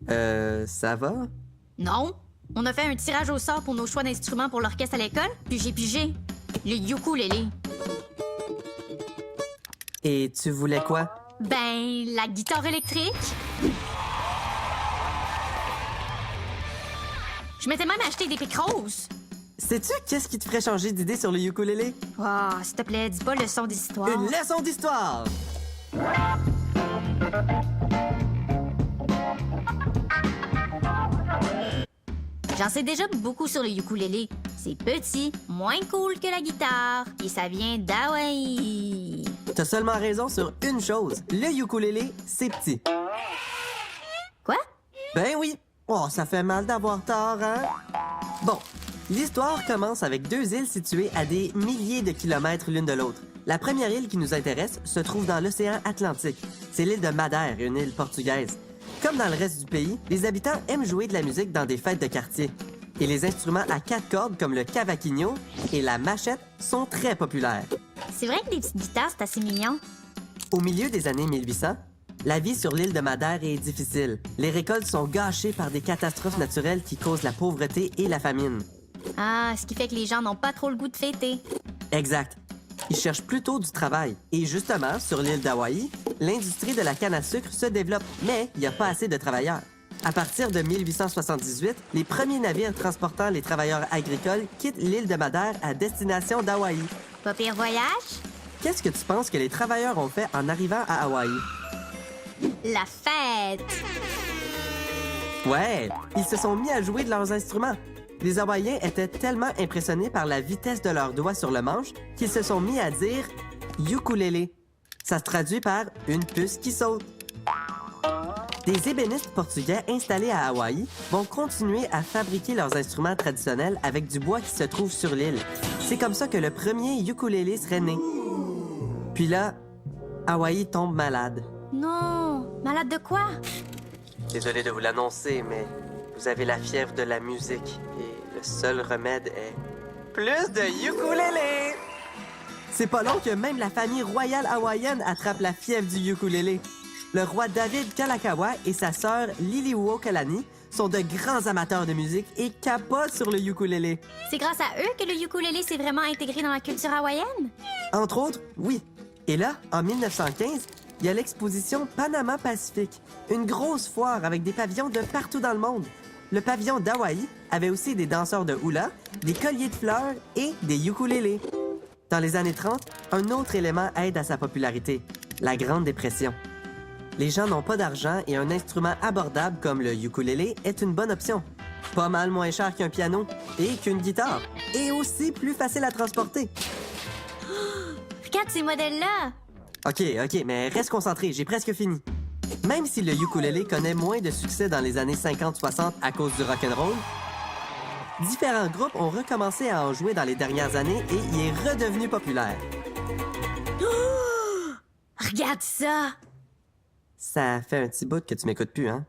Ça va? Non. On a fait un tirage au sort pour nos choix d'instruments pour l'orchestre à l'école, puis j'ai pigé le ukulélé. Et tu voulais quoi? Ben, la guitare électrique. Je m'étais même acheté des pics roses. Sais-tu qu'est-ce qui te ferait changer d'idée sur le ukulélé? Oh, s'il te plaît, dis pas leçon d'histoire. Une leçon d'histoire! J'en sais déjà beaucoup sur le ukulélé. C'est petit, moins cool que la guitare, et ça vient d'Hawaï. T'as seulement raison sur une chose. Le ukulélé, c'est petit. Quoi? Ben oui! Oh, ça fait mal d'avoir tort, hein? Bon, l'histoire commence avec deux îles situées à des milliers de kilomètres l'une de l'autre. La première île qui nous intéresse se trouve dans l'océan Atlantique. C'est l'île de Madère, une île portugaise. Comme dans le reste du pays, les habitants aiment jouer de la musique dans des fêtes de quartier. Et les instruments à 4 cordes comme le cavaquinho et la machette sont très populaires. C'est vrai que des petites guitares, c'est assez mignon. Au milieu des années 1800, la vie sur l'île de Madère est difficile. Les récoltes sont gâchées par des catastrophes naturelles qui causent la pauvreté et la famine. Ah, ce qui fait que les gens n'ont pas trop le goût de fêter. Exact. Ils cherchent plutôt du travail. Et justement, sur l'île d'Hawaï, l'industrie de la canne à sucre se développe, mais il n'y a pas assez de travailleurs. À partir de 1878, les premiers navires transportant les travailleurs agricoles quittent l'île de Madère à destination d'Hawaï. Pas pire voyage? Qu'est-ce que tu penses que les travailleurs ont fait en arrivant à Hawaï? La fête! Ouais, ils se sont mis à jouer de leurs instruments. Les Hawaïens étaient tellement impressionnés par la vitesse de leurs doigts sur le manche qu'ils se sont mis à dire ukulélé. Ça se traduit par une puce qui saute. Des ébénistes portugais installés à Hawaï vont continuer à fabriquer leurs instruments traditionnels avec du bois qui se trouve sur l'île. C'est comme ça que le premier ukulélé serait né. Puis là, Hawaï tombe malade. Non! Malade de quoi? Désolé de vous l'annoncer, mais vous avez la fièvre de la musique et le seul remède est plus de ukulélé. C'est pas long que même la famille royale hawaïenne attrape la fièvre du ukulélé. Le roi David Kalakaua et sa sœur Liliuokalani sont de grands amateurs de musique et capotent sur le ukulélé. C'est grâce à eux que le ukulélé s'est vraiment intégré dans la culture hawaïenne? Entre autres, oui. Et là, en 1915, il y a l'exposition Panama Pacifique, une grosse foire avec des pavillons de partout dans le monde. Le pavillon d'Hawaï avait aussi des danseurs de hula, des colliers de fleurs et des ukulélés. Dans les années 30, un autre élément aide à sa popularité, la Grande Dépression. Les gens n'ont pas d'argent et un instrument abordable comme le ukulélé est une bonne option. Pas mal moins cher qu'un piano et qu'une guitare. Et aussi plus facile à transporter. Regarde ces modèles-là! OK, mais reste concentré, j'ai presque fini. Même si le ukulélé connaît moins de succès dans les années 50-60 à cause du rock'n'roll, différents groupes ont recommencé à en jouer dans les dernières années et il est redevenu populaire. Oh! Regarde ça! Ça fait un petit bout que tu m'écoutes plus, hein?